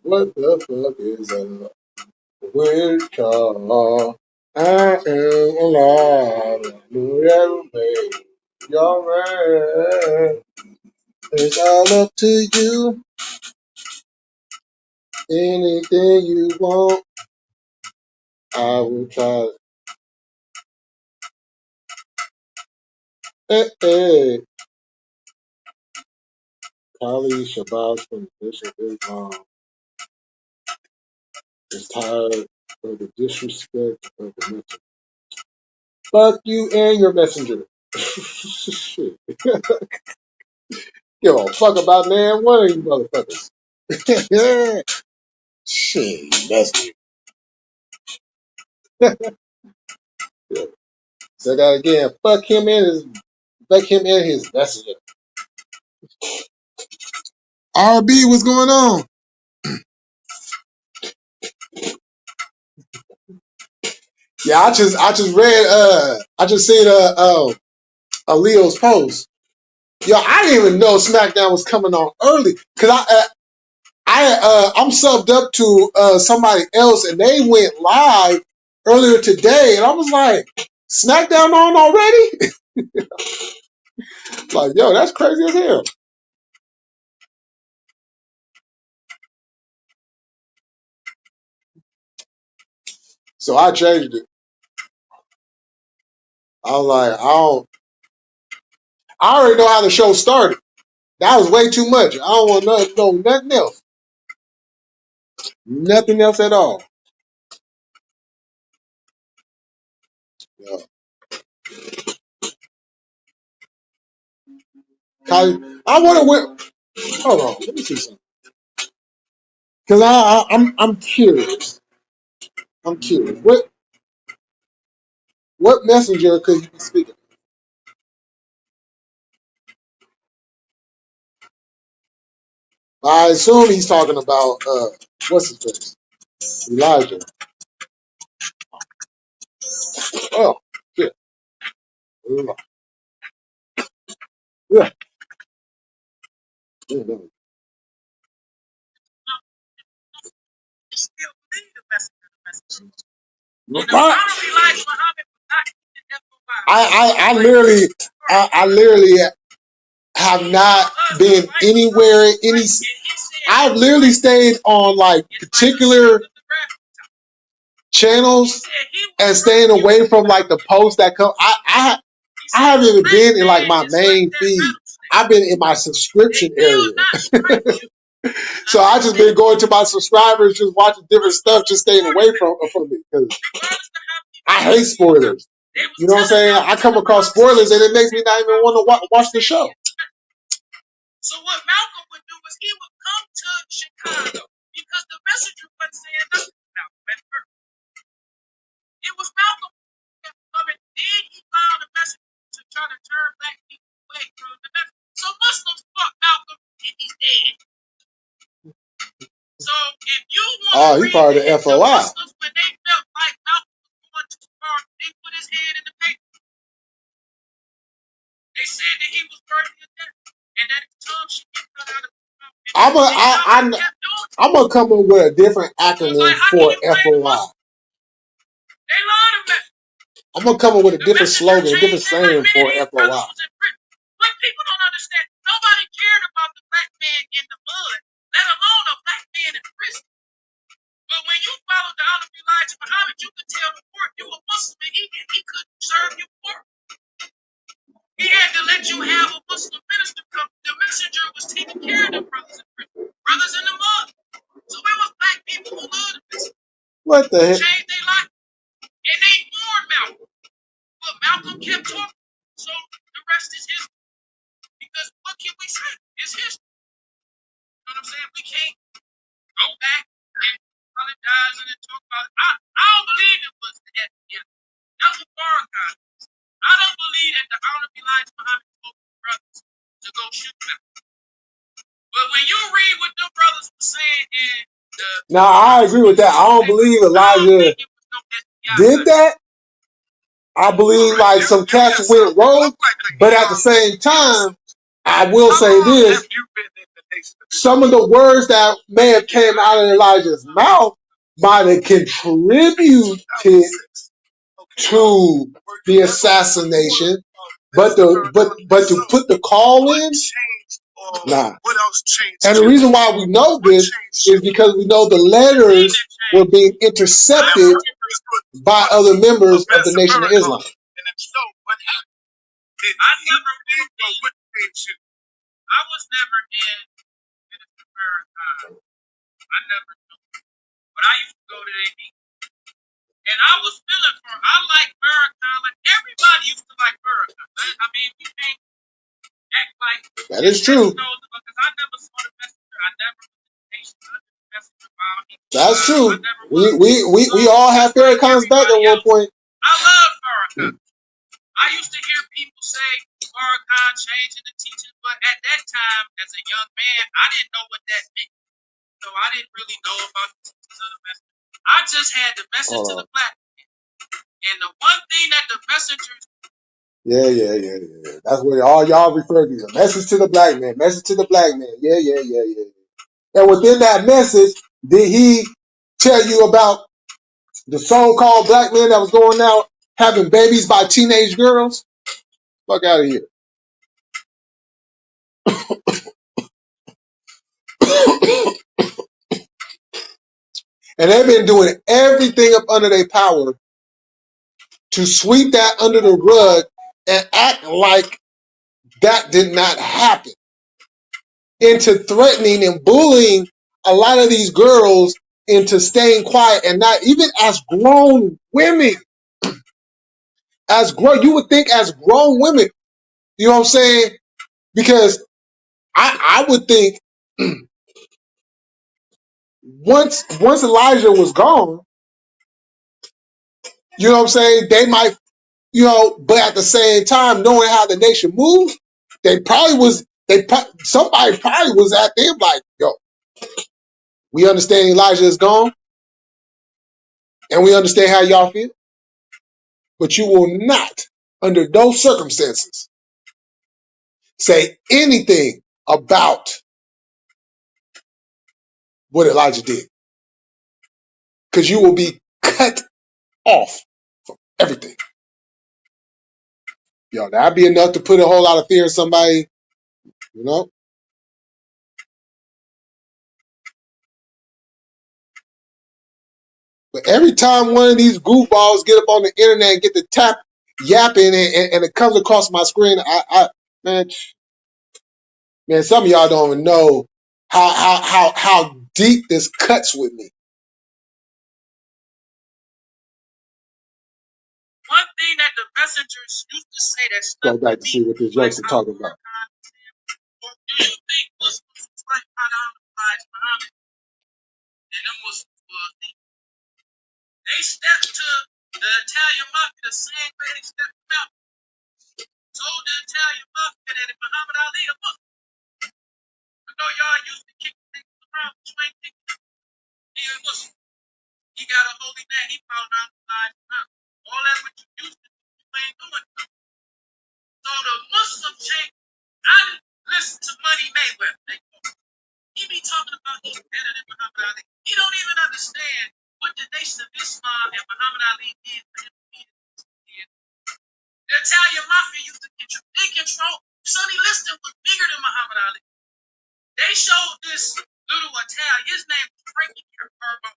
What the fuck is a weird car? I am alive. Hallelujah, you're man. It's all up to you. Anything you want, I will try. Hey, hey. Kali Shabazz from the Bishop Islam is tired of the disrespect of the messenger. Fuck you and your messenger. Shit. Give a fuck about man one of you motherfuckers. Shit, that's yeah. Say that again. Fuck him and his messenger. RB, what's going on? Yeah, I just seen Leo's post. Yo, I didn't even know SmackDown was coming on early because I'm subbed up to somebody else and they went live earlier today, and I was like, SmackDown on already? Like, yo, that's crazy as hell. So I changed it. I was like, I already know how the show started. That was way too much. I don't want to know nothing else. Nothing else at all. Yeah. I wonder what. Hold on, let me see something. Because I'm curious. I'm curious. What messenger could you be speaking? I assume he's talking about what's his face? Elijah. Oh, shit. Yeah. Yeah. I literally have not been anywhere. I've literally stayed on like particular channels and staying away from like the posts that come. I haven't even been in like my main feed. I've been in my subscription area. So I just been going to my subscribers, just watching different stuff, just staying away from it because I hate spoilers. You know what I'm saying? I come across spoilers and it makes me not even want to watch the show. So what Malcolm would do is he would come to Chicago because the messenger wasn't saying nothing to Malcolm at first. It was Malcolm coming, then he found a message to try to turn black people away from the message. So Muslims fuck Malcolm and he's dead. So if you want to read part of the FOI. Muslims, when they felt like Malcolm was going too far, they put his head in the paper. They said that he was worthy of death and that his tongue should get cut out of his mouth. I'm gonna come up with a different acronym for FOI. They love the message. I'm gonna come up with a different slogan, a different saying for FOI. But people don't understand. Nobody cared about the black man in the mud, let alone a black man in prison. But when you follow the Honorable Elijah Muhammad, you could tell the court you a Muslim and he couldn't serve you court. He had to let you have a Muslim minister come. The messenger was taking care of them brothers in prison. Brothers in the mud. What the heck? Changed their life. And they warned Malcolm. But Malcolm kept talking. So the rest is history. Because what can we say? It's history. You know what I'm saying? We can't go back and apologize and talk about it. I don't believe it was the FBI. That was a foreign concept. I don't believe that the Honorable Elijah Muhammad told the brothers to go shoot them. But when you read what the brothers were saying in the Now I agree with that. I don't believe Elijah did that. I believe like some cats went rogue, but at the same time, I will say this: some of the words that may have came out of Elijah's mouth might have contributed to the assassination, but to put the call in, nah. And the reason why we know this is because we know the letters were being intercepted by other members of the Nation of Islam. I was never in Minister Farrakhan. I never knew. But I used to go to their meetings. And I was feeling for I like Farrakhan. Like everybody used to like Farrakhan. I mean, we can't act like that is true. Because I never saw the messenger. I never was in the nation. I the messenger about him. That's true. We all have Farrakhan's back at one point. I love Farrakhan. I used to hear people say Farrakhan changing the teaching, but at that time, as a young man, I didn't know what that meant. So I didn't really know about the teachings of the messenger. I just had the message to the black man. And the one thing that the messengers Yeah. That's what all y'all refer to. The message to the black man. Message to the black man. Yeah. And within that message, did he tell you about the so-called black man that was going out having babies by teenage girls? Fuck out of here. And they've been doing everything up under their power to sweep that under the rug and act like that did not happen, into threatening and bullying a lot of these girls into staying quiet, and not even as grown women. You would think as grown women, you know what I'm saying? Because I would think once Elijah was gone, you know what I'm saying, they might, but at the same time, knowing how the nation moves, somebody probably was at them like, yo, we understand Elijah is gone, and we understand how y'all feel, but you will not, under those circumstances, say anything about what Elijah did, because you will be cut off from everything. That'd be enough to put a whole lot of fear in somebody, you know. But every time one of these goofballs get up on the internet and get the yapping and it comes across my screen, man, some of y'all don't even know how deep this cuts with me. one thing that the messengers used to say that Go back to see what this youngster talking about. Do you think Muslims was like Elijah Muhammad? And them Muslims was they stepped to the Italian mafia the same way they stepped to Malcolm. Told the Italian mafia that if Muhammad Ali a Muslim, I know y'all used to kick niggas around, but you ain't kicking him. He a Muslim. He got a holy name. He found out Elijah Muhammad. All that what you used to do, you ain't doing it. So the Muslim chick, I listen to Money Mayweather. He be talking about he's better than Muhammad Ali. He don't even understand what the Nation of Islam and Muhammad Ali did for him to be the The Italian mafia used to control. Sonny Liston was bigger than Muhammad Ali. They showed this little Italian. His name was Frankie Curvo.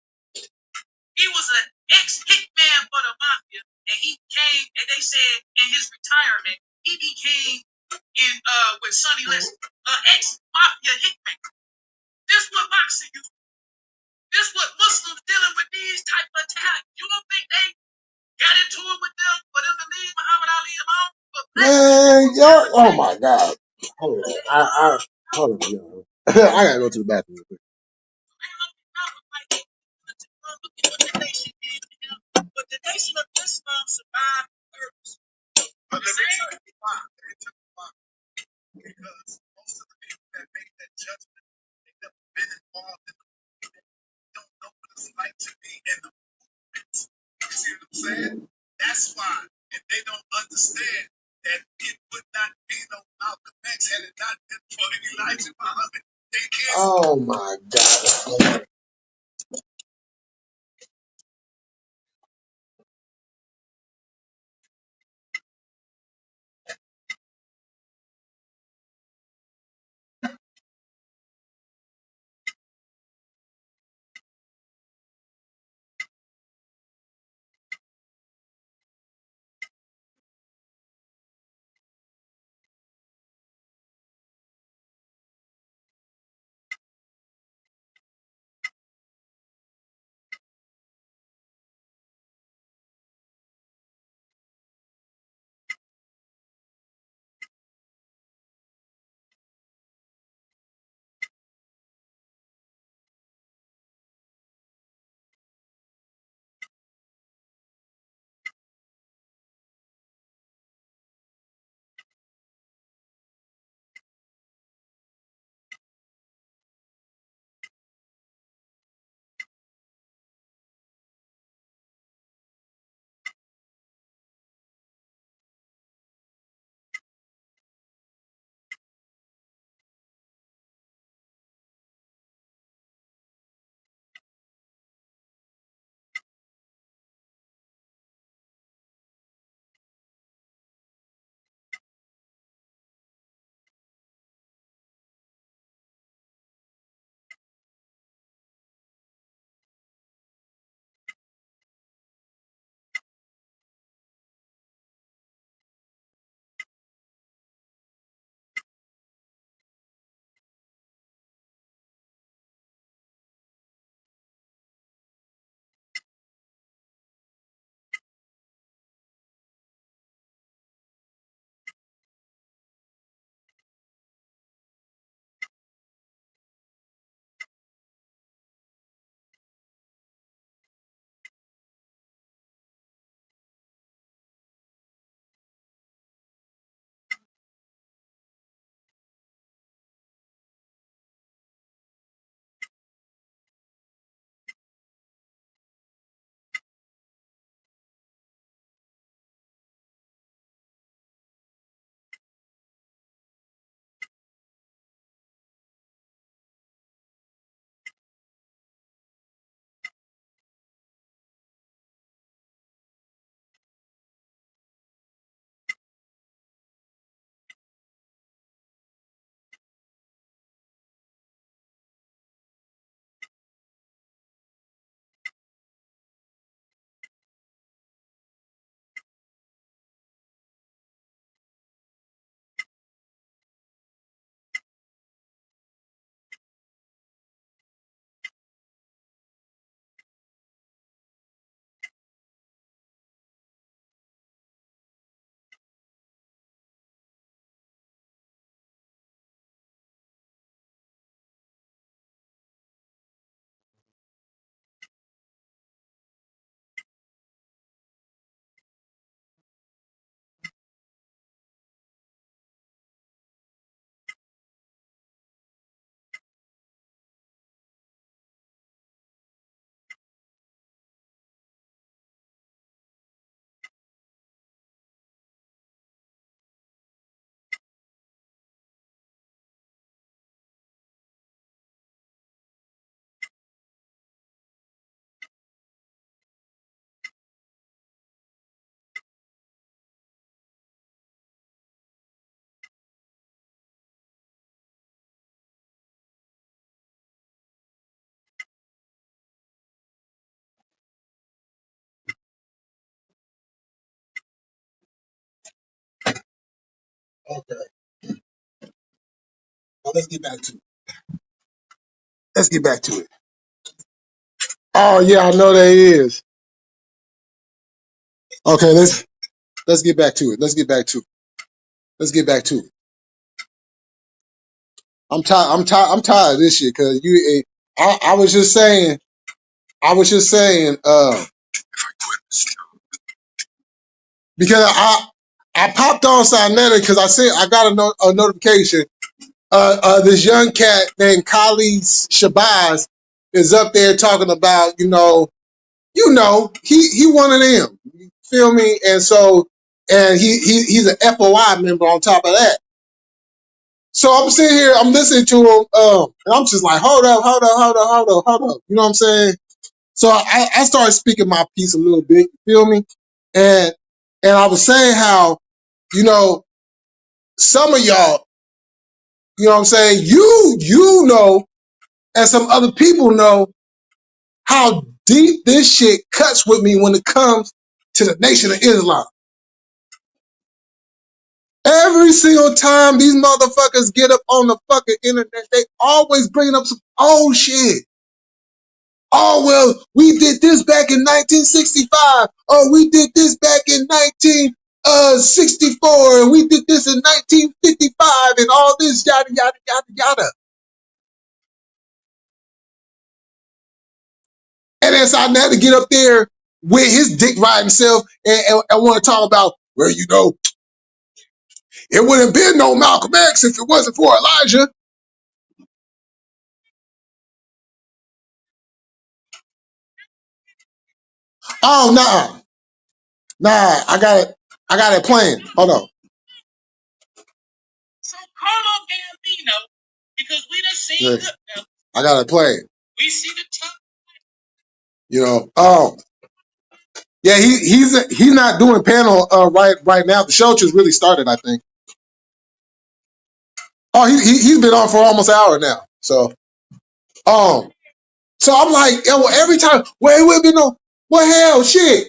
He was an ex-hitman for the mafia, and he came. And they said in his retirement, he became with Sonny Liston, an ex-mafia hitman. This what boxing used. This what Muslims dealing with these type of You don't think they got into it with them for them to leave Muhammad Ali alone? Man, yo, oh my God. Hold on. Hold on, yo. I gotta go to the bathroom real quick. But the nation of Islam survived first. But let me tell you why. Because most of the people that make that judgment, they've never been involved in the movement. They don't know what it's like to be in the movement. You see what I'm saying? That's why. And they don't understand that it would not be no Malcolm X had it not been for Elijah Muhammad. They can't. Oh my God. Okay. Now let's get back to it. Let's get back to it. Oh yeah, I know that is. Okay, let's get back to it. I'm tired of this shit because I was just saying, because I popped on Sinetta because I got a notification. This young cat named Khalid Shabazz is up there talking about, he one of them. You feel me? And so, and he's an FOI member on top of that. So I'm sitting here, I'm listening to him, and I'm just like, hold up. You know what I'm saying? So I started speaking my piece a little bit. You feel me? And I was saying how, you know, some of y'all, you know what I'm saying, you know, and some other people know how deep this shit cuts with me when it comes to the Nation of Islam. Every single time these motherfuckers get up on the fucking internet, they always bringing up some old shit. Oh, well, we did this back in 1965. Oh, we did this back in 1964. And we did this in 1955 and all this, yada, yada, yada, yada. And then so I had to get up there with his dick riding self and want to talk about, well, you know, it wouldn't have been no Malcolm X if it wasn't for Elijah. Oh, nah. Nah, I got it playing. Hold on. So Carlo Gambino, because we done seen Yeah, Goodfellas. I got it playing. We see the top. You know, yeah, he's not doing panel right now. The show just really started, I think. Oh, he's been on for almost an hour now. Um, so I'm like, yeah, well, every time, well, it would have been no, well, hell, shit.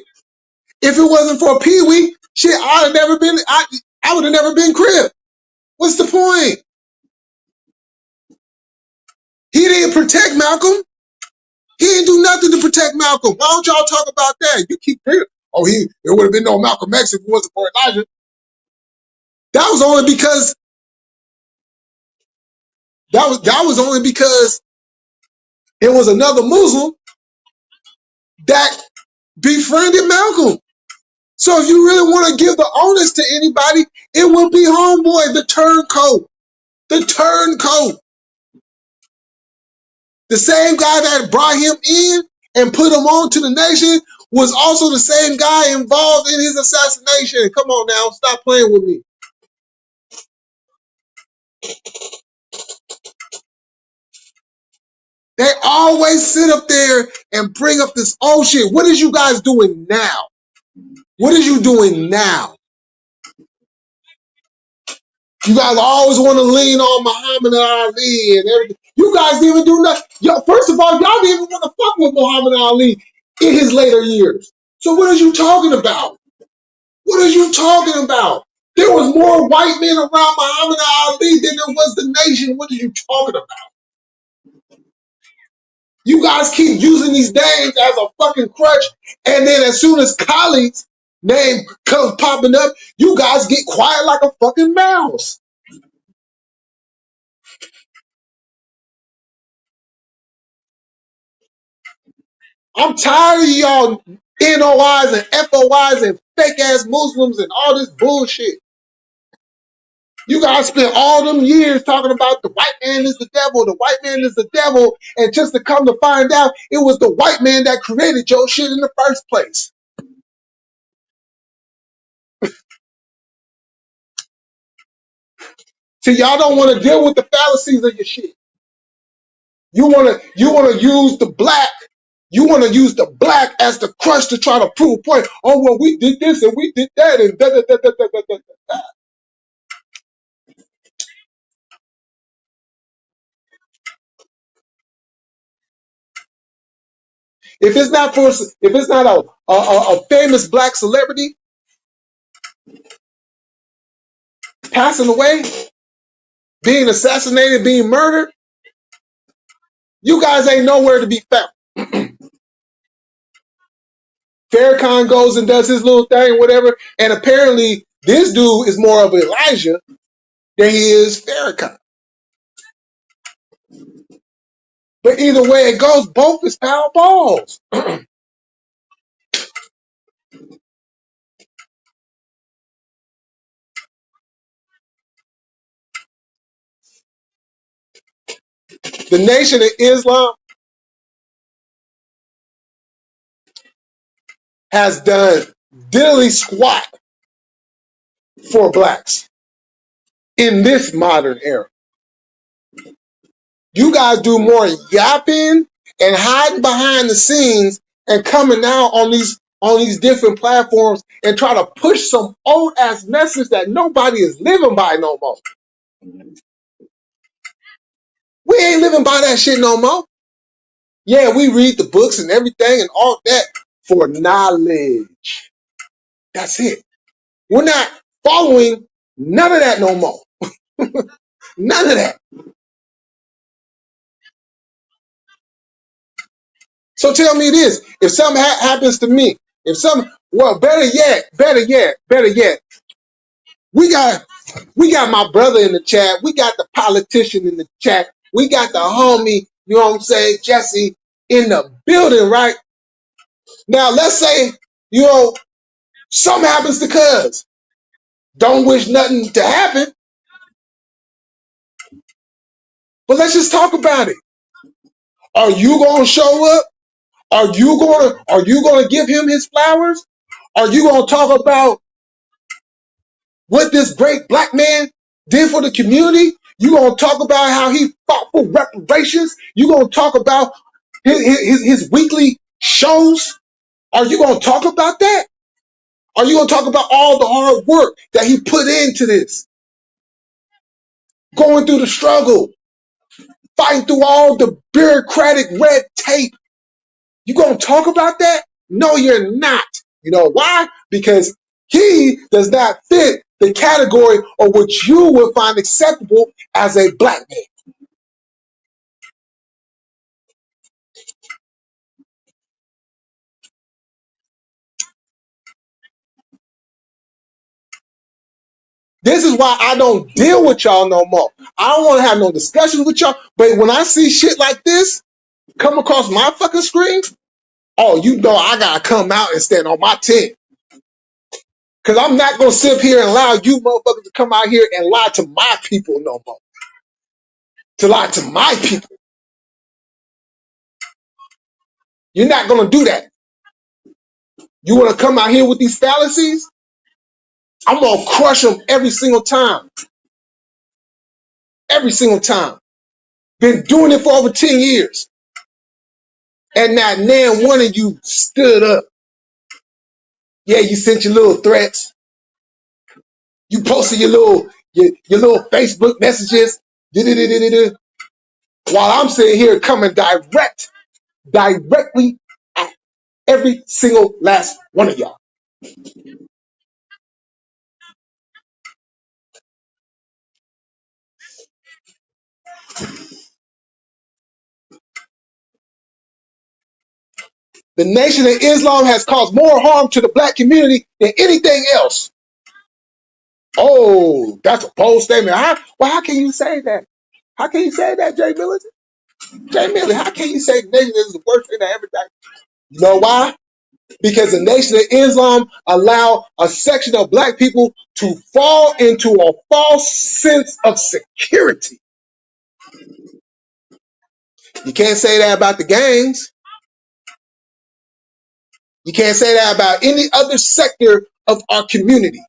If it wasn't for Pee Wee, shit, I would have never been Crip. What's the point? He didn't protect Malcolm. He didn't do nothing to protect Malcolm. Why don't y'all talk about that? You keep bringing, oh, it would have been no Malcolm X if it wasn't for Elijah. That was only because that was only because it was another Muslim that befriended Malcolm. So if you really want to give the onus to anybody, it will be homeboy, the turncoat. The turncoat. The same guy that brought him in and put him on to the nation was also the same guy involved in his assassination. Come on now, stop playing with me. They always sit up there and bring up this old shit. What is you guys doing now? What are you doing now? You guys always want to lean on Muhammad Ali and everything. You guys didn't even do nothing. Yo, first of all, y'all didn't even want to fuck with Muhammad Ali in his later years. So what are you talking about? What are you talking about? There was more white men around Muhammad Ali than there was the nation. What are you talking about? You guys keep using these names as a fucking crutch, and then as soon as Khalid's name comes popping up, you guys get quiet like a fucking mouse. I'm tired of y'all NOIs and FOIs and fake ass Muslims and all this bullshit. You guys spent all them years talking about the white man is the devil, and just to come to find out it was the white man that created your shit in the first place. So y'all don't want to deal with the fallacies of your shit. You wanna use the black. You want to use the black as the crutch to try to prove a point. Oh well, we did this and we did that and da da da da da da da. Da. If it's not a famous black celebrity passing away, being assassinated, being murdered, you guys ain't nowhere to be found. Farrakhan goes and does his little thing, whatever. And apparently, this dude is more of Elijah than he is Farrakhan. But either way it goes, both is power balls. The Nation of Islam has done diddly squat for blacks in this modern era. You guys do more yapping and hiding behind the scenes and coming out on these different platforms and try to push some old ass message that nobody is living by no more. We ain't living by that shit no more. Yeah, we read the books and everything and all that for knowledge. That's it. We're not following none of that no more. None of that. So tell me this: if something happens to me, if something, well, better yet, we got my brother in the chat. We got the politician in the chat. We got the homie, you know what I'm saying, Jesse, in the building, right? Now, let's say, you know, something happens to Cuz. Don't wish nothing to happen, but let's just talk about it. Are you gonna show up? Are you gonna give him his flowers? Are you gonna talk about what this great black man did for the community? You gonna talk about how he fought for reparations? You gonna talk about his weekly shows? Are you gonna talk about that? Are you gonna talk about all the hard work that he put into this? Going through the struggle, fighting through all the bureaucratic red tape. You gonna talk about that? No, you're not. You know why? Because he does not fit the category of what you would find acceptable as a black man. This is why I don't deal with y'all no more. I don't want to have no discussions with y'all. But when I see shit like this come across my fucking screen, oh, you know I gotta come out and stand on my 10. Because I'm not gonna sit here and allow you motherfuckers to come out here and lie to my people no more. To lie to my people. You're not gonna do that. You wanna come out here with these fallacies? I'm gonna crush them every single time. Every single time. Been doing it for over 10 years. And not nan one of you stood up. Yeah, you sent your little threats. You posted your little Facebook messages. While I'm sitting here coming directly at every single last one of y'all. The Nation of Islam has caused more harm to the black community than anything else. Oh, that's a bold statement. How can you say that? How can you say that, Jay Miller? Jay Miller, how can you say the nation is the worst thing that ever died? You know why? Because the Nation of Islam allow a section of black people to fall into a false sense of security. You can't say that about the gangs. You can't say that about any other sector of our community.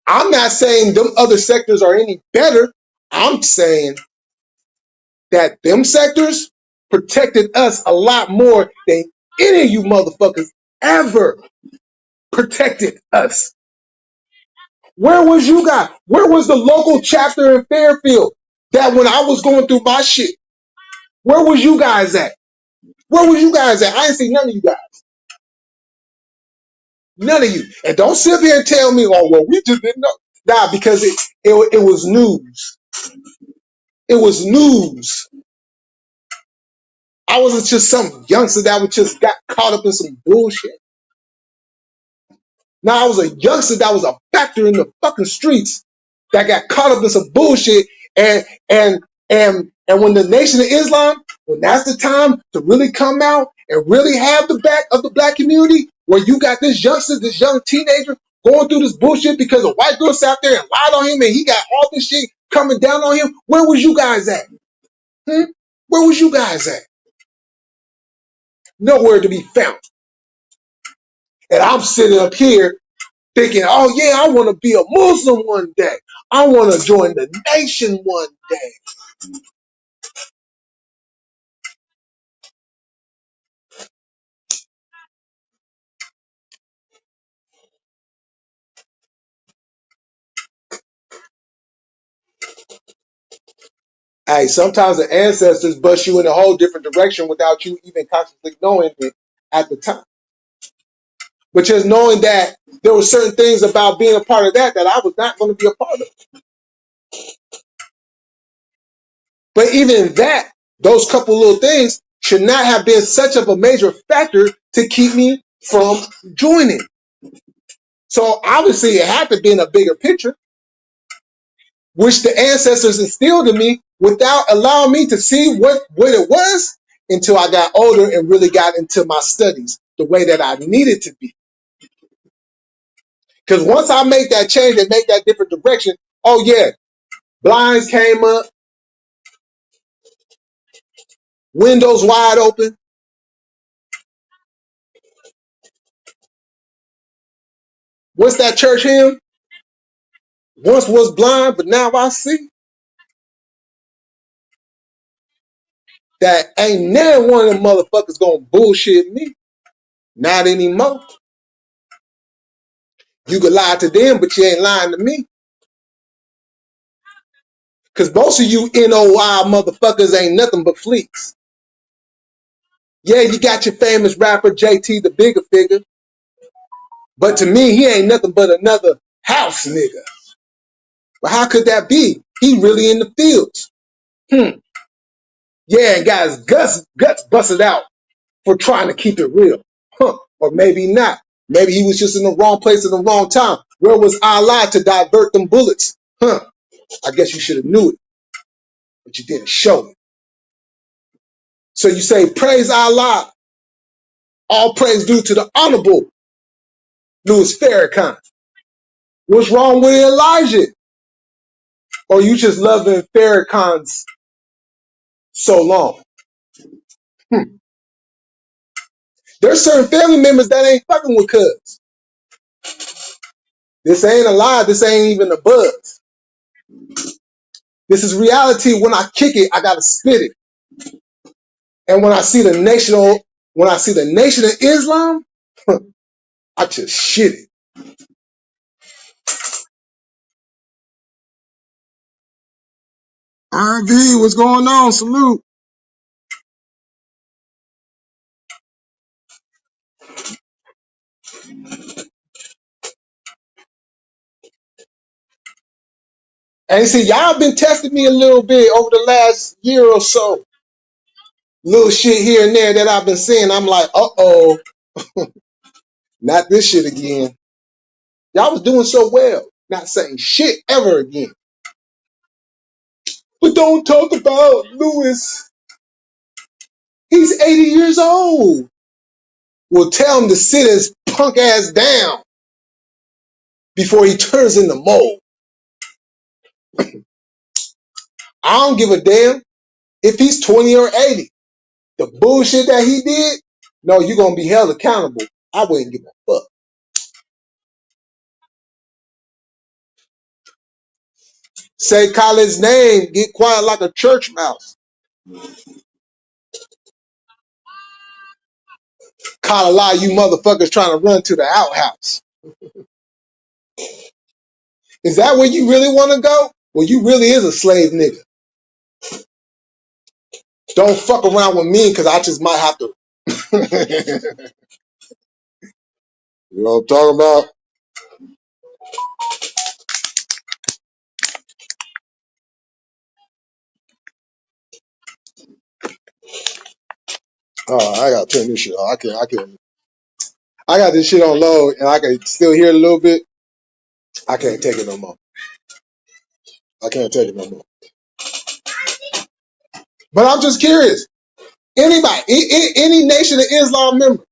I'm not saying them other sectors are any better. I'm saying that them sectors protected us a lot more than any of you motherfuckers ever protected us. Where was you guys? Where was the local chapter in Fairfield that when I was going through my shit? Where was you guys at? Where was you guys at? I didn't see none of you guys. None of you. And don't sit here and tell me, oh, well, we just didn't know. Nah, because it was news. It was news. I wasn't just some youngster that was just got caught up in some bullshit. Now I was a youngster that was a factor in the fucking streets that got caught up in some bullshit. And when the Nation of Islam, when that's the time to really come out and really have the back of the black community, where you got this youngster, this young teenager going through this bullshit because a white girl sat there and lied on him and he got all this shit coming down on him. Where was you guys at? Hmm? Where was you guys at? Nowhere to be found. And I'm sitting up here thinking, oh yeah, I want to be a Muslim one day. I want to join the nation one day. Hey, sometimes the ancestors bust you in a whole different direction without you even consciously knowing it at the time. But just knowing that there were certain things about being a part of that I was not going to be a part of. But even that, those couple little things should not have been such of a major factor to keep me from joining. So obviously it had to be in a bigger picture, which the ancestors instilled in me without allowing me to see what it was until I got older and really got into my studies the way that I needed to be. Because once I make that change and make that different direction, oh yeah, blinds came up, windows wide open. What's that church hymn? Once was blind, but now I see. That ain't never one of them motherfuckers gonna bullshit me. Not anymore. You could lie to them, but you ain't lying to me. Because most of you NOI motherfuckers ain't nothing but fleets. Yeah, you got your famous rapper JT the bigger figure. But to me, he ain't nothing but another house nigga. But how could that be? He really in the fields. Yeah, and got his guts busted out for trying to keep it real. Or maybe not. Maybe he was just in the wrong place at the wrong time. Where was Allah to divert them bullets? I guess you should have knew it, but you didn't show it. So you say, praise Allah. All praise due to the honorable Louis Farrakhan. What's wrong with Elijah? Or you just loving Farrakhan's so long? There's certain family members that ain't fucking with cuz. This ain't a lie. This ain't even a buzz. This is reality. When I kick it, I gotta spit it. And when I see the nation of Islam, I just shit it. RV, what's going on? Salute. And see, y'all been testing me a little bit over the last year or so. Little shit here and there that I've been seeing. I'm like, uh-oh, not this shit again. Y'all was doing so well, not saying shit ever again. But don't talk about Lewis. He's 80 years old. Well, tell him to sit his punk ass down before he turns into mold. I don't give a damn if he's 20 or 80. The bullshit that he did, no, you're going to be held accountable. I wouldn't give a fuck. Say Khaled's name, get quiet like a church mouse. Call a lot of you motherfuckers trying to run to the outhouse. Is that where you really want to go? Well, you really is a slave nigga. Don't fuck around with me because I just might have to. You know what I'm talking about? Oh, I gotta turn this shit off. I got this shit on low and I can still hear it a little bit. I can't take it no more. I can't take it no more. But I'm just curious. Anybody, any Nation of Islam member,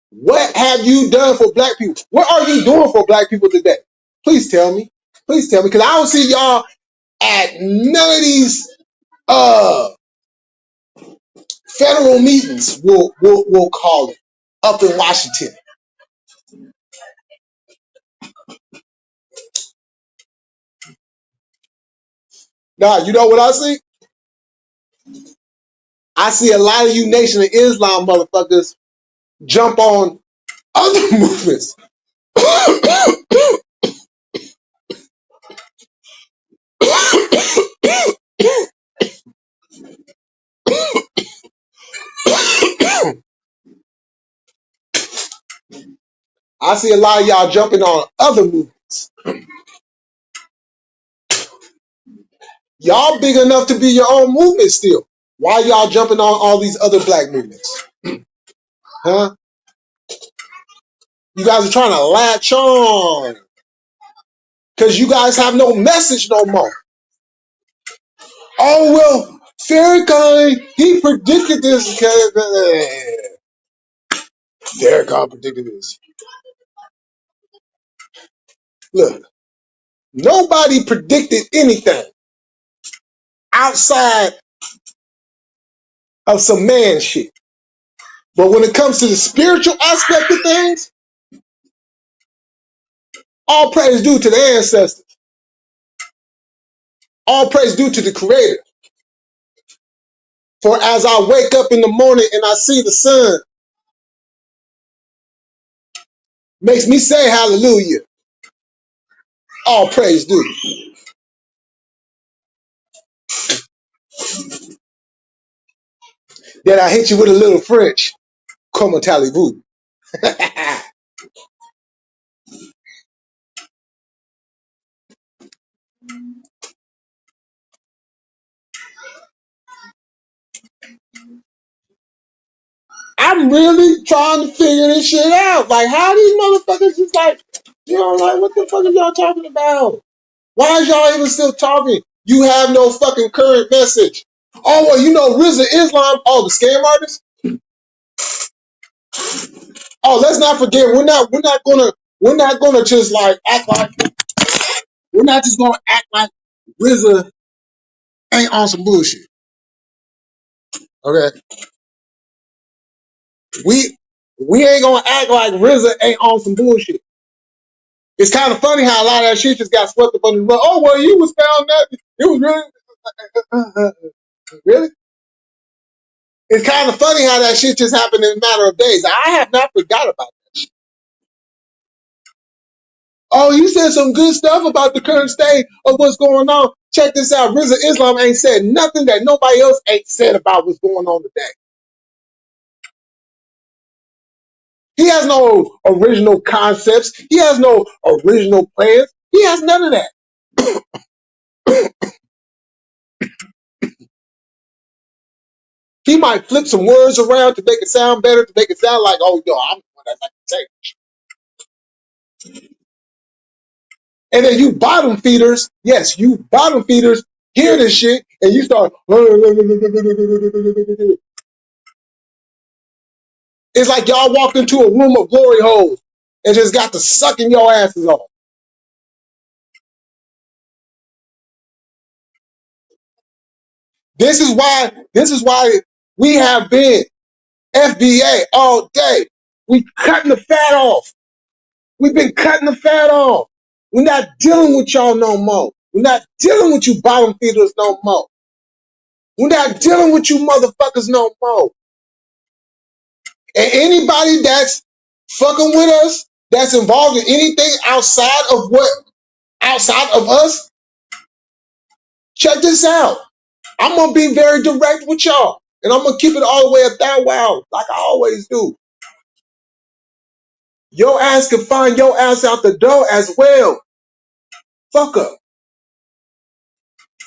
what have you done for black people? What are you doing for black people today? Please tell me. Please tell me. Because I don't see y'all at none of these federal meetings, we'll call it, up in Washington. Now, you know what I see? I see a lot of you Nation of Islam motherfuckers jump on other movements. I see a lot of y'all jumping on other movements. Y'all big enough to be your own movement still. Why y'all jumping on all these other black movements? Huh? You guys are trying to latch on because you guys have no message no more. Oh, well, Farrakhan, he predicted this. Farrakhan predicted this. Look, nobody predicted anything outside of some man shit. But when it comes to the spiritual aspect of things, all praise due to the ancestors. All praise due to the Creator. For as I wake up in the morning and I see the sun, makes me say hallelujah. All praise due. Then I hit you with a little French. Comment allez-vous? I'm really trying to figure this shit out. Like, how these motherfuckers just like, like, what the fuck are y'all talking about? Why is y'all even still talking? You have no fucking current message. Oh, well, RZA Islam, oh, the scam artist? Oh, let's not forget, we're not gonna just like act like, we're not just gonna act like RZA ain't on some bullshit. Okay? We ain't gonna act like RZA ain't on some bullshit. It's kind of funny how a lot of that shit just got swept up under the rug. Oh, well, you was found that. It was really? It's kind of funny how that shit just happened in a matter of days. I have not forgot about that shit. Oh, you said some good stuff about the current state of what's going on. Check this out. RZA Islam ain't said nothing that nobody else ain't said about what's going on today. He has no original concepts. He has no original plans. He has none of that. He might flip some words around to make it sound better, to make it sound like, oh, yo, I'm the one that like to say. And then you bottom feeders, yes, you bottom feeders hear this shit and you start. It's like y'all walked into a room of glory holes and just got to sucking your asses off. This is why we have been FBA all day. We cutting the fat off. We've been cutting the fat off. We're not dealing with y'all no more. We're not dealing with you bottom feeders no more. We're not dealing with you motherfuckers no more. And anybody that's fucking with us, that's involved in anything outside of us, check this out. I'm gonna be very direct with y'all. And I'm gonna keep it all the way 1,000 like I always do. Your ass can find your ass out the door as well. Fuck up.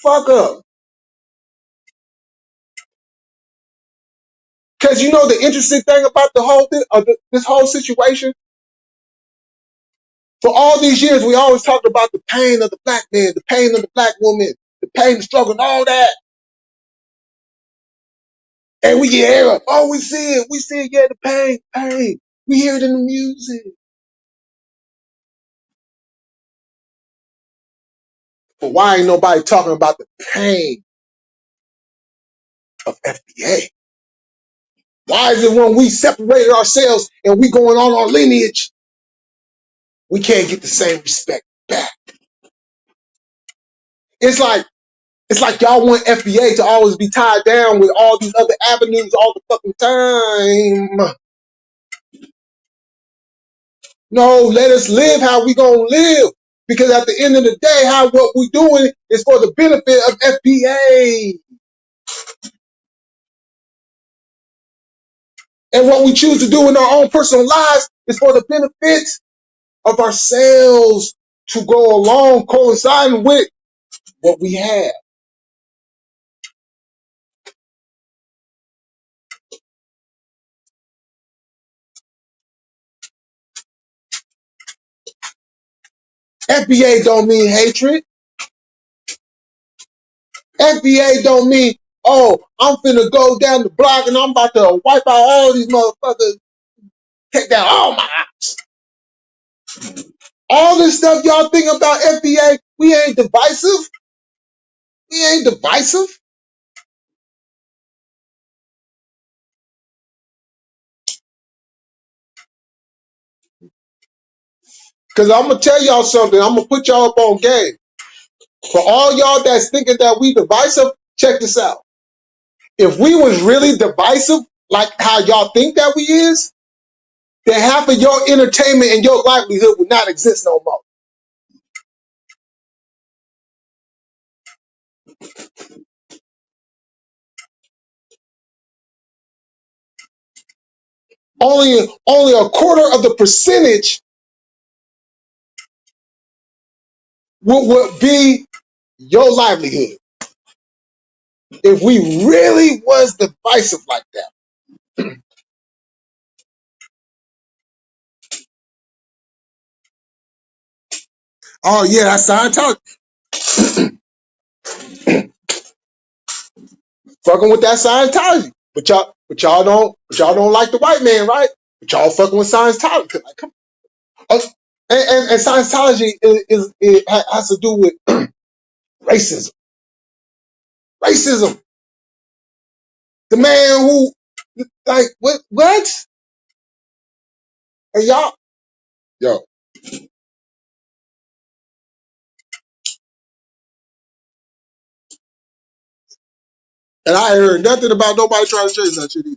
Fuck up. Because you know the interesting thing about the whole this whole situation. For all these years, we always talked about the pain of the black man, the pain of the black woman, the pain, the struggle, and all that. And we hear it. Oh, we see it, yeah, the pain. We hear it in the music. But why ain't nobody talking about the pain of FBA? Why is it when we separated ourselves and we going on our lineage, we can't get the same respect back? It's like y'all want FBA to always be tied down with all these other avenues all the fucking time. No, let us live how we gonna live. Because at the end of the day, what we doing is for the benefit of FBA. And what we choose to do in our own personal lives is for the benefit of ourselves to go along coinciding with what we have. FBA don't mean hatred. FBA don't mean, oh, I'm finna go down the block and I'm about to wipe out all these motherfuckers, take down all my ops. All this stuff y'all think about FBA, we ain't divisive. We ain't divisive. Because I'm going to tell y'all something. I'm going to put y'all up on game. For all y'all that's thinking that we divisive, check this out. If we was really divisive, like how y'all think that we is, then half of your entertainment and your livelihood would not exist no more. Only a quarter of the percentage would be your livelihood if we really was divisive like that. Oh yeah, that's Scientology. Fucking with that Scientology. But y'all don't like the white man, right? But y'all fucking with Scientology. Like, come on. And Scientology has to do with racism. Racism. The man who, like, what? And y'all, yo, and I ain't heard nothing about nobody trying to change that shit either.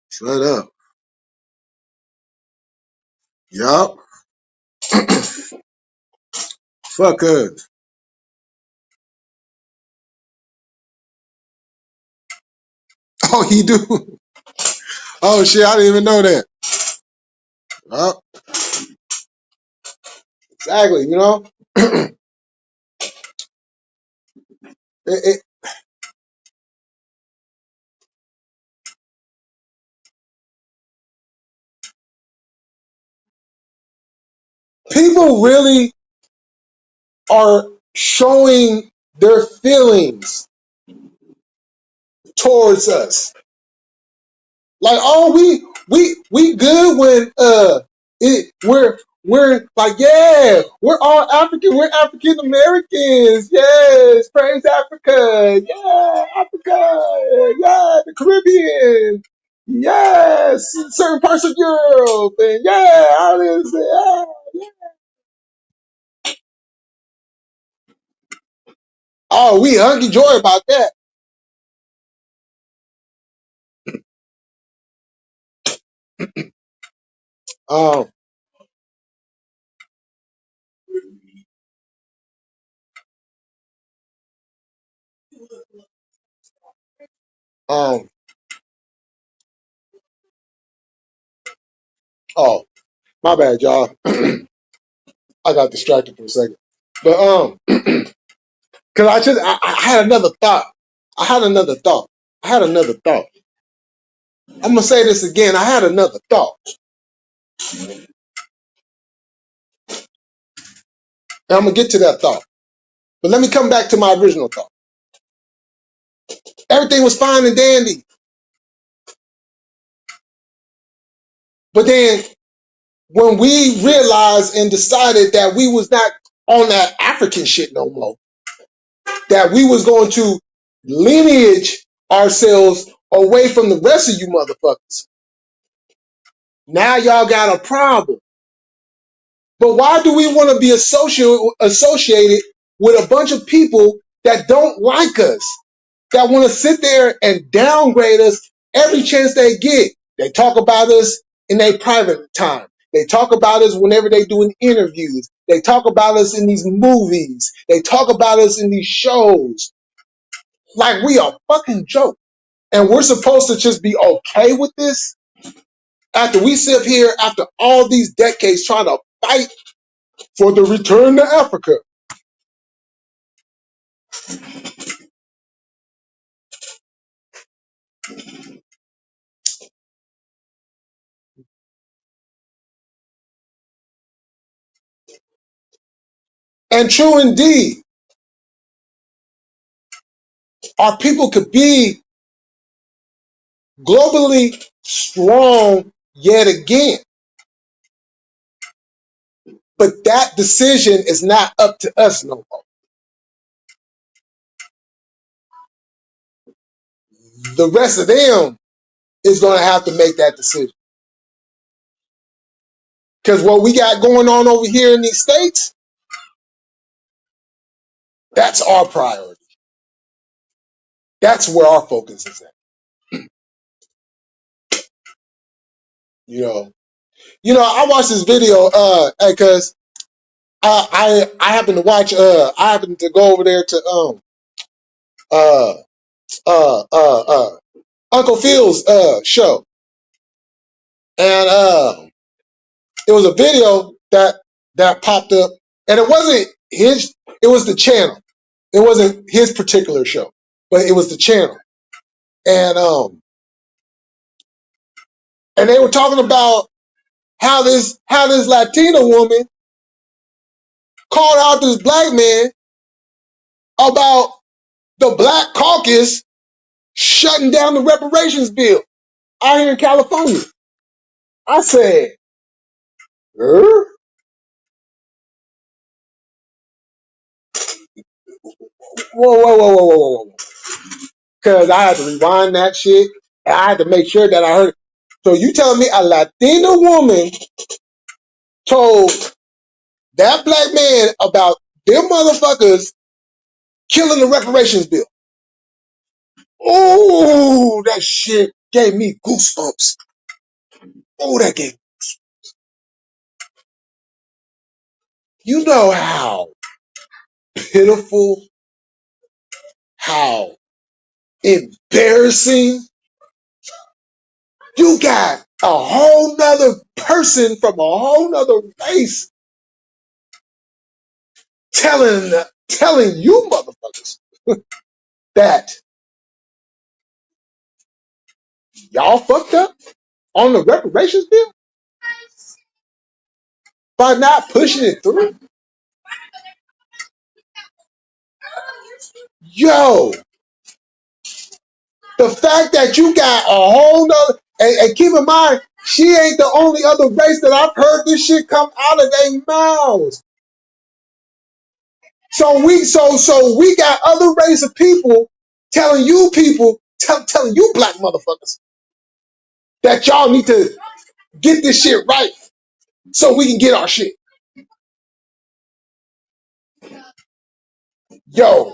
Shut up. Yup. Fuck us. Oh, he do? Oh, shit, I didn't even know that. Yup. Exactly, you know? It, it, people really are showing their feelings towards us. Like, oh, we good when we're like, yeah, we're all African, we're African Americans, yes, praise Africa, yeah, Africa, yeah, the Caribbean, yes, certain parts of Europe, and yeah, all this, yeah, yeah. Oh, we hunky joy about that. Um, um, oh, my bad, y'all. I got distracted for a second, but cause I had another thought. I had another thought. I had another thought. I'm gonna say this again. I had another thought. And I'm gonna get to that thought. But let me come back to my original thought. Everything was fine and dandy. But then when we realized and decided that we was not on that African shit no more, that we was going to lineage ourselves away from the rest of you motherfuckers. Now y'all got a problem. But why do we want to be associated with a bunch of people that don't like us, that want to sit there and downgrade us every chance they get? They talk about us in their private time. They talk about us whenever they doing interviews. They talk about us in these movies. They talk about us in these shows. Like we a fucking joke. And we're supposed to just be okay with this? After we sit here after all these decades trying to fight for the return to Africa. And true indeed, our people could be globally strong yet again. But that decision is not up to us no more. The rest of them is going to have to make that decision. Because what we got going on over here in these states, that's our priority. That's where our focus is at. I watched this video, because I happened to watch, I happened to go over there to uh uh uh uh Uncle Phil's show, and it was a video that popped up, and it wasn't his. It was the channel. It wasn't his particular show, but it was the channel, and and they were talking about how this Latina woman called out this black man about the Black Caucus shutting down the reparations bill out here in California. I said, whoa, whoa. Because I had to rewind that shit. And I had to make sure that I heard it. So you telling me a Latina woman told that black man about them motherfuckers killing the reparations bill? Oh, that shit gave me goosebumps. Oh, that gave. You know how pitiful, how embarrassing. You got a whole nother person from a whole nother race telling you motherfuckers that y'all fucked up on the reparations bill by not pushing it through. Yo, the fact that you got a whole nother, and keep in mind, she ain't the only other race that I've heard this shit come out of their mouths. So we got other race of people telling you telling you black motherfuckers that y'all need to get this shit right so we can get our shit. Yo,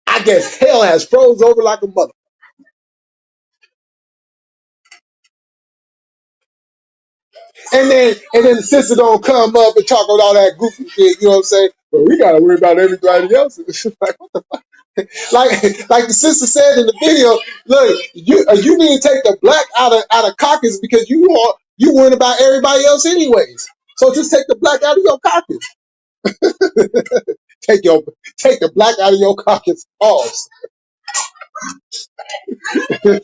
I guess hell has froze over like a mother. And then the sister don't come up and talk about all that goofy shit, you know what I'm saying? But we gotta worry about everybody else. Like, what the fuck? Like the sister said in the video, look, you need to take the black out of caucus because you worried about everybody else anyways. So just take the black out of your caucus. take take the black out of your caucus. Pause. You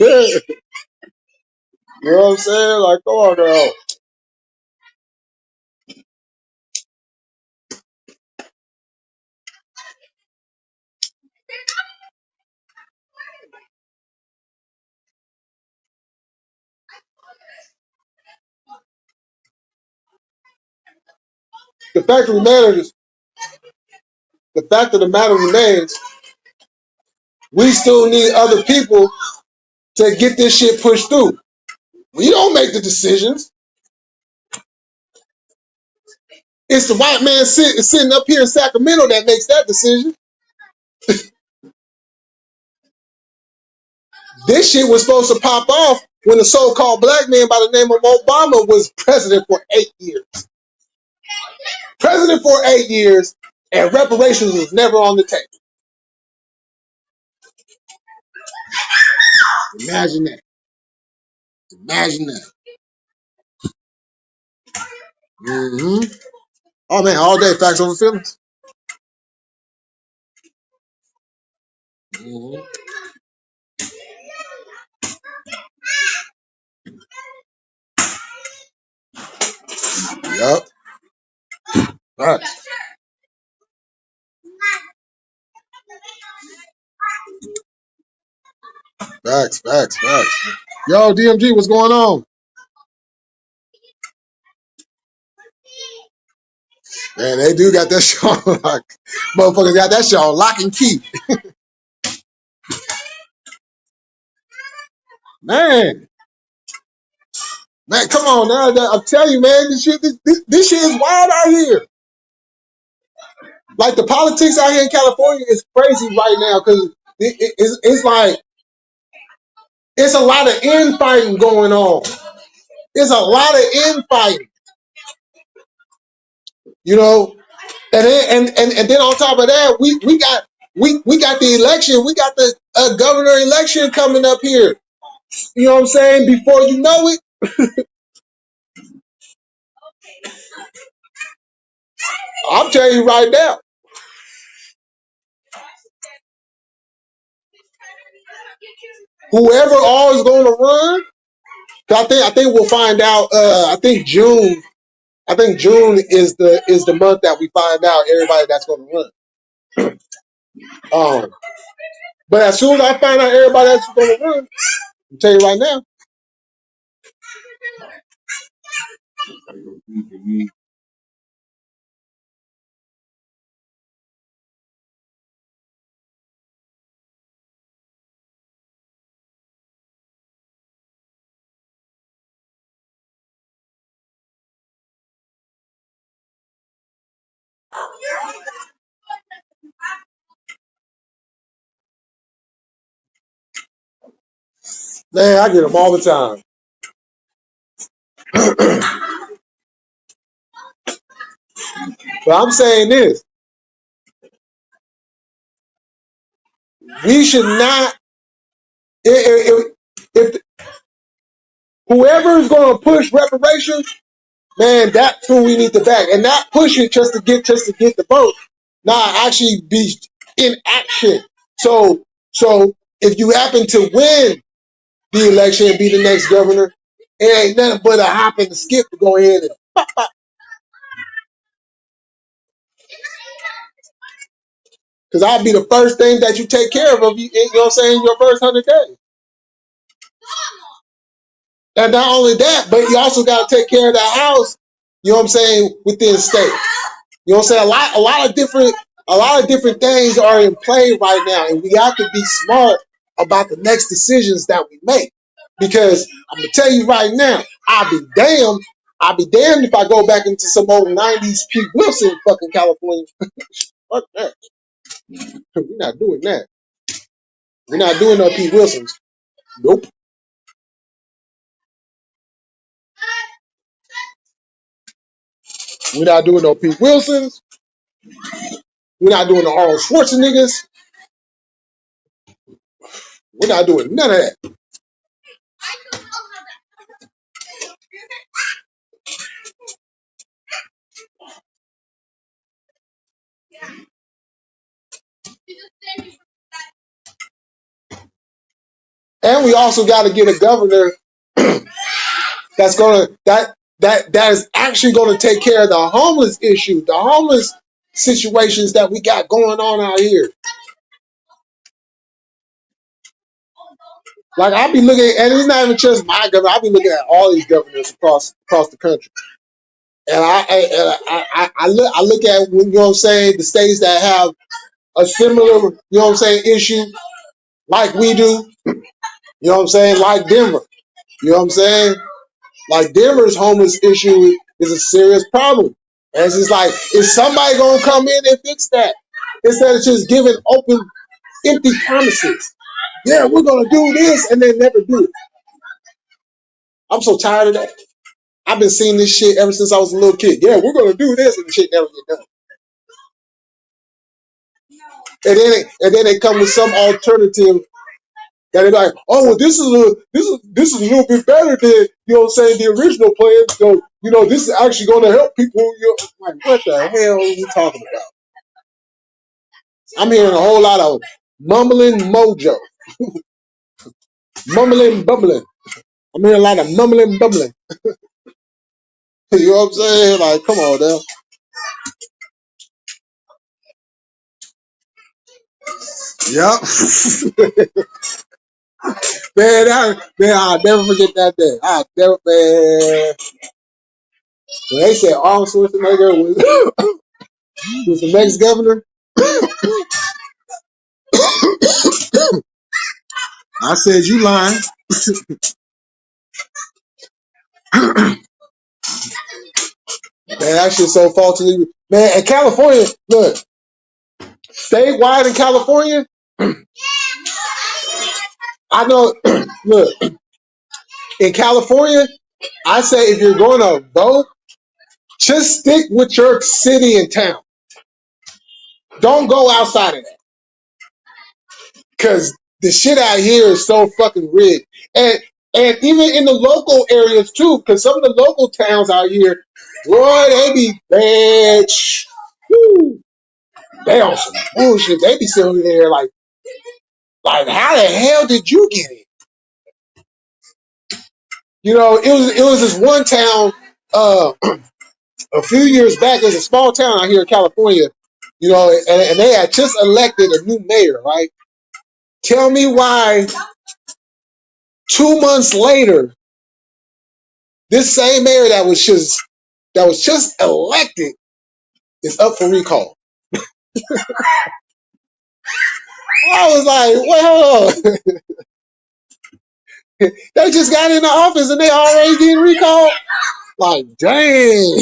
know what I'm saying? Like, come on, girl. The fact of the matter is, the fact of the matter remains, we still need other people to get this shit pushed through. We don't make the decisions. It's the white man sitting up here in Sacramento that makes that decision. This shit was supposed to pop off when the so-called black man by the name of Obama was president for 8 years. President for 8 years, and reparations was never on the table. Imagine that. Imagine that. Mm-hmm. Oh man, all day facts over feelings. Mm-hmm. Yup. Facts. Facts. Facts. Facts. Yo, DMG, what's going on? Man, they do got that show on lock. Motherfuckers got that show on lock and key. Man, man, come on now. I'm telling you, man, this shit is wild out here. Like the politics out here in California is crazy right now because it's like it's a lot of infighting going on. It's a lot of infighting, you know. And then on top of that, we got the election. We got the governor election coming up here. You know what I'm saying? Before you know it, I'm telling you right now, whoever all is going to run, I think we'll find out. I think June. I think June is the month that we find out everybody that's going to run. But as soon as I find out everybody that's going to run, I'll tell you right now. Man, I get them all the time. But I'm saying this: we should not. If whoever is going to push reparations, man, that's who we need to back, and not push it just to get the vote. Nah, actually be in action. So if you happen to win the election and be the next governor, it ain't nothing but a hop and a skip to go ahead and. Because I'll be the first thing that you take care of you know what I'm saying, your first 100 days. And not only that, but you also got to take care of the house, you know what I'm saying, within the state. You know what I'm saying? A lot of different things are in play right now, and we have to be smart about the next decisions that we make. Because I'm gonna tell you right now, I'll be damned if I go back into some old 90s Pete Wilson fucking California. Fuck that. We're not doing that. We're not doing no Pete Wilsons. Nope. We're not doing no Pete Wilsons. We're not doing the Arnold Schwarzeneggers. We're not doing none of that. And we also got to get a governor that's gonna that is actually gonna take care of the homeless issue, the homeless situations that we got going on out here. Like I be looking, and it's not even just my governor. I be looking at all these governors across the country, and I look at, you know what I'm saying, the states that have a similar, you know what I'm saying, issue like we do. You know what I'm saying, like Denver. You know what I'm saying, like Denver's homeless issue is a serious problem. And it's just like, is somebody gonna come in and fix that instead of just giving open, empty promises? Yeah, we're gonna do this, and they never do it. I'm so tired of that. I've been seeing this shit ever since I was a little kid. Yeah, we're gonna do this, and the shit never get done. And then they come with some alternative that they're like, oh, well, this is a little bit better than, you know what I'm saying, the original plan. So, you know, this is actually gonna help people. You know, like, what the hell are you talking about? I'm hearing a whole lot of mumbling mojo, mumbling bumbling. I'm hearing a lot of mumbling bumbling. You know what I'm saying? Like, come on now. Yep. Man, I'll never forget that day. Man. When they said Arnold Schwarzenegger was the next governor, I said, you lying. Man, that shit's so faulty. Man, in California, look, statewide in California, I know, look, in California, I say if you're going to vote, just stick with your city and town. Don't go outside of that. Because the shit out here is so fucking rigged. And even in the local areas too, because some of the local towns out here, boy, they be bad. Woo, they on some bullshit. They be sitting there like, how the hell did you get it? You know, it was this one town a few years back. There's a small town out here in California, you know, and they had just elected a new mayor, right? Tell me why 2 months later, this same mayor that was just elected is up for recall. I was like, well, they just got in the office and they already getting recalled. Like, dang.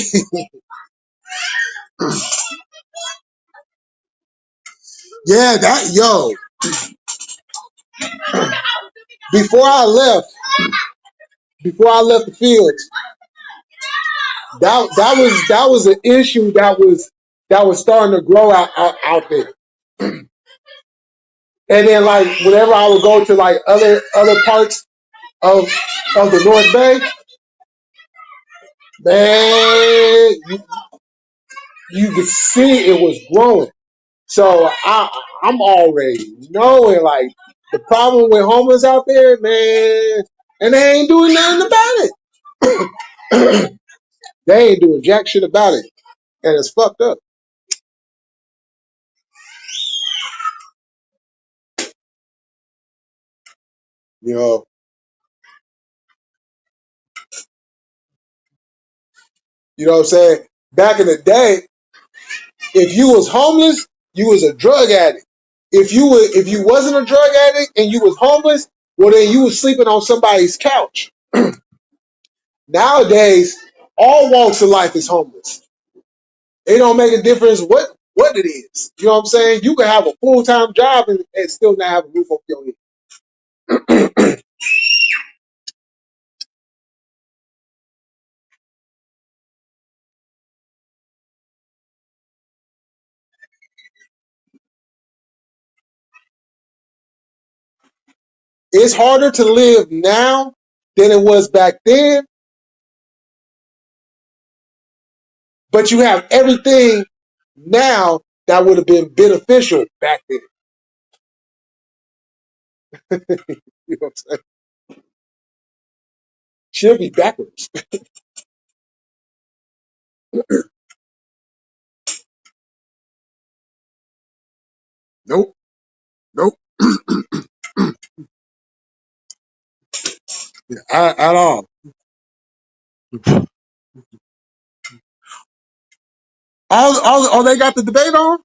Yeah, before I left, the fields, that was an issue that was starting to grow out there. And then like whenever I would go to like other parts of the North Bay, man, you could see it was growing. So I'm already knowing like the problem with homeless out there, man, and they ain't doing nothing about it. They ain't doing jack shit about it, and it's fucked up. You know, what I'm saying? Back in the day, if you was homeless, you was a drug addict. If you wasn't a drug addict and you was homeless, well then you was sleeping on somebody's couch. Nowadays, all walks of life is homeless. It don't make a difference what it is. You know what I'm saying? You can have a full-time job and still not have a roof over your head. It's harder to live now than it was back then, but you have everything now that would have been beneficial back then. You know what I'm saying? She'll be backwards. Nope. Nope. At all. All they got the debate on?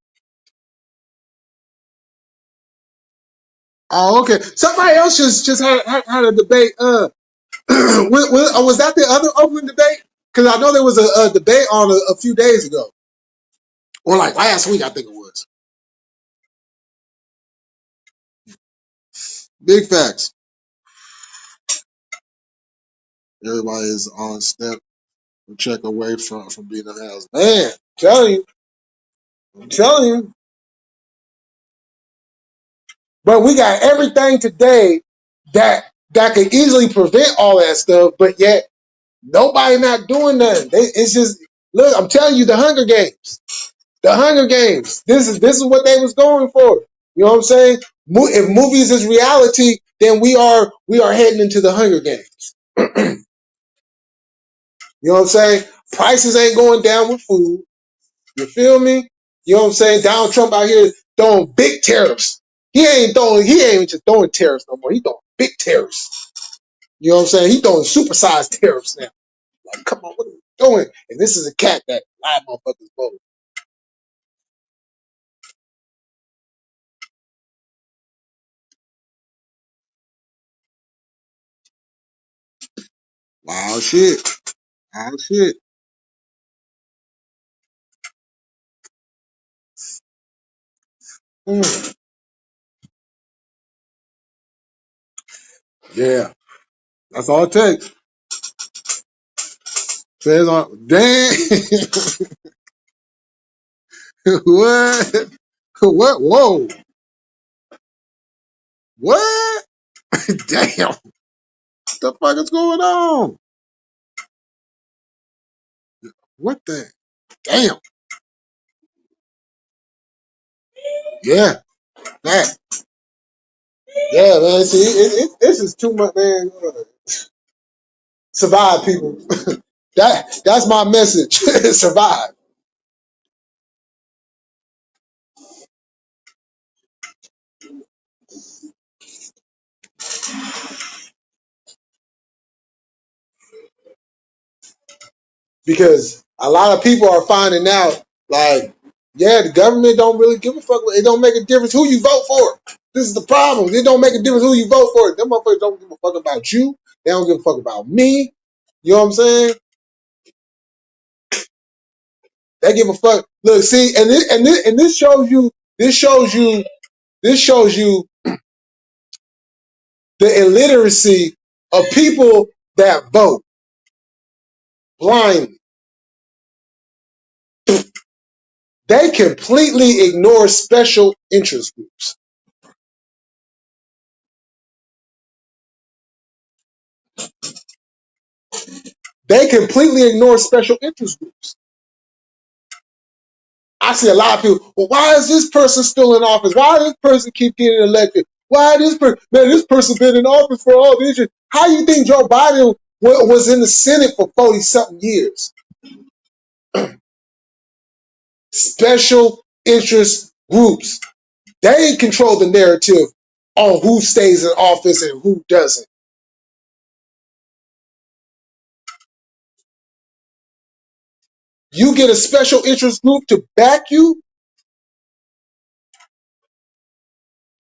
Oh, okay. Somebody else just had a debate. Was that the other open debate? Because I know there was a debate on a few days ago, or like last week, I think it was. Big facts. Everybody is on step or check away from being in the house. Man, I'm telling you. But we got everything today that could easily prevent all that stuff, but yet nobody not doing nothing. It's just look. I'm telling you, the Hunger Games. The Hunger Games. This is what they was going for. You know what I'm saying? If movies is reality, then we are heading into the Hunger Games. You know what I'm saying? Prices ain't going down with food. You feel me? You know what I'm saying? Donald Trump out here throwing big tariffs. He ain't even just throwing tariffs no more. He throwing big tariffs. You know what I'm saying? He throwing supersized tariffs now. Like, come on, what are we doing? And this is a cat that live motherfuckers vote. Wild shit. Wild shit. Mm. Yeah, that's all it takes. Says on damn. What? What? Whoa. What? Damn. What the fuck is going on? What the? Damn. Yeah. That. Yeah, man. See, this is too much, man. Survive, people. That's my message. Survive. Because a lot of people are finding out, like, yeah, the government don't really give a fuck. It don't make a difference who you vote for. This is the problem. It don't make a difference who you vote for. Them motherfuckers don't give a fuck about you. They don't give a fuck about me. You know what I'm saying? They give a fuck. Look, see, and this shows you. This shows you the illiteracy of people that vote blindly. They completely ignore special interest groups. They completely ignore special interest groups. I see a lot of people, well, why is this person still in office? Why does this person keep getting elected? Why this person, man, this person been in office for all these years. How do you think Joe Biden was in the Senate for 40-something years? Special interest groups. They control the narrative on who stays in office and who doesn't. You get a special interest group to back you,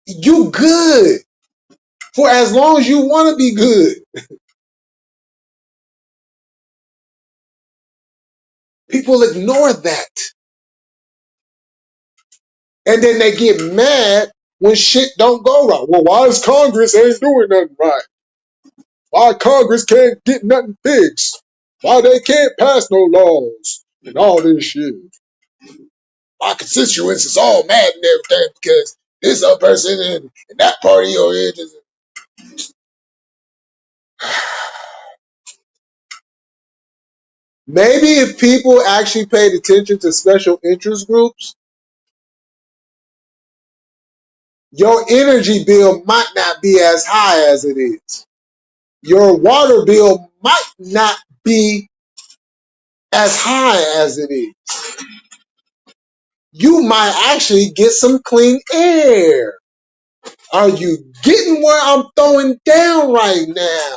you good for as long as you want to be good. People ignore that. And then they get mad when shit don't go right. Well, why is Congress ain't doing nothing right? Why Congress can't get nothing fixed? Why they can't pass no laws and all this shit? My constituents is all mad and everything because this other person and that party or it is. Maybe if people actually paid attention to special interest groups, Your energy bill might not be as high as it is. Your water bill might not be as high as it is. You might actually get some clean air. Are you getting where I'm throwing down right now?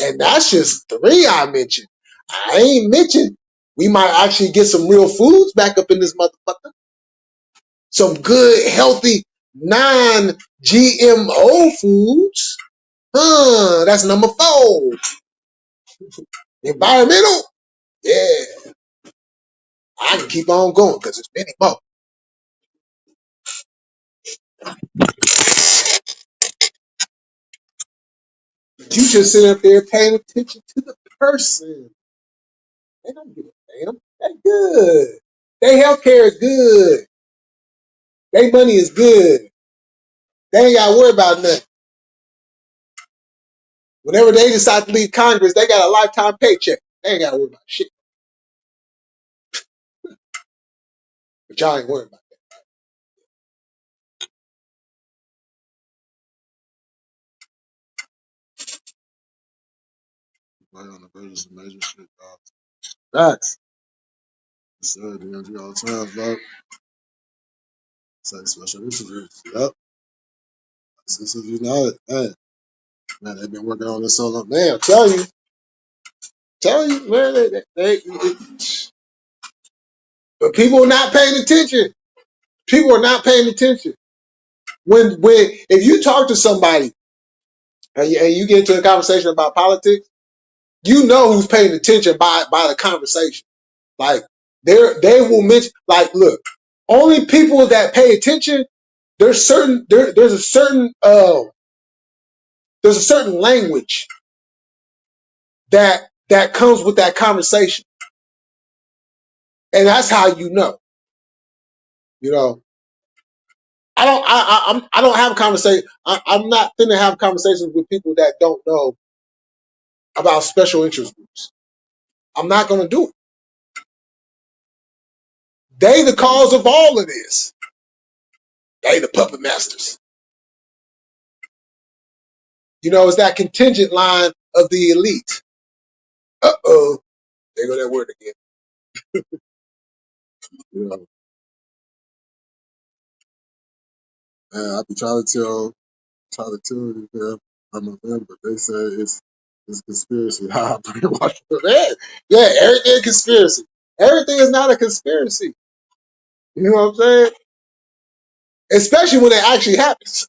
And that's just 3 I mentioned. I ain't mentioned we might actually get some real foods back up in this motherfucker. Some good, healthy, non-GMO foods. That's number 4. Environmental. Yeah, I can keep on going because there's many more. You just sit up there paying attention to the person. They don't give a damn. They good. Their healthcare is good. Their money is good. They ain't got to worry about nothing. Whenever they decide to leave Congress, they got a lifetime paycheck. They ain't got to worry about shit. But y'all ain't worried about that. Right on the verge of major shit, dog. Facts. Yes, sir. DMG all the time, dog. Say special interest. Yep. Since you know it. Man, they've been working on this so long. Man, tell you, man, but people are not paying attention. People are not paying attention. If you talk to somebody and you get into a conversation about politics, you know who's paying attention by the conversation. Like they will mention, like, look, only people that pay attention. There's a certain language that comes with that conversation, and that's how you know. You know, I don't have a conversation. I'm not finna have conversations with people that don't know about special interest groups. I'm not gonna do it. They the cause of all of this. They the puppet masters. You know, it's that contingent line of the elite. Uh-oh. There go that word again. You know, man, I be trying to tell you, man, I'm a fan, but they say it's conspiracy. I brainwash man. Yeah, everything conspiracy. Everything is not a conspiracy. You know what I'm saying? Especially when it actually happens.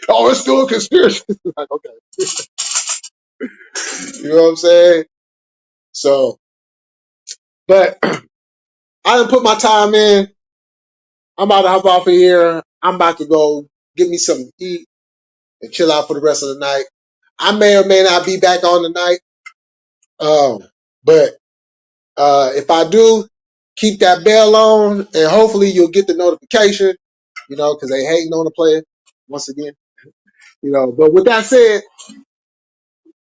Oh, it's still a conspiracy. Like, okay. You know what I'm saying? So, but I done put my time in. I'm about to hop off of here. I'm about to go get me something to eat and chill out for the rest of the night. I may or may not be back on tonight. But if I do, keep that bell on and hopefully you'll get the notification, you know, because they hating on the player once again. You know, but with that said,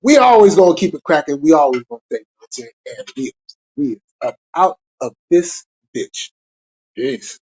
we always gonna keep it cracking. We always gonna stay content and we up out of this bitch. Peace.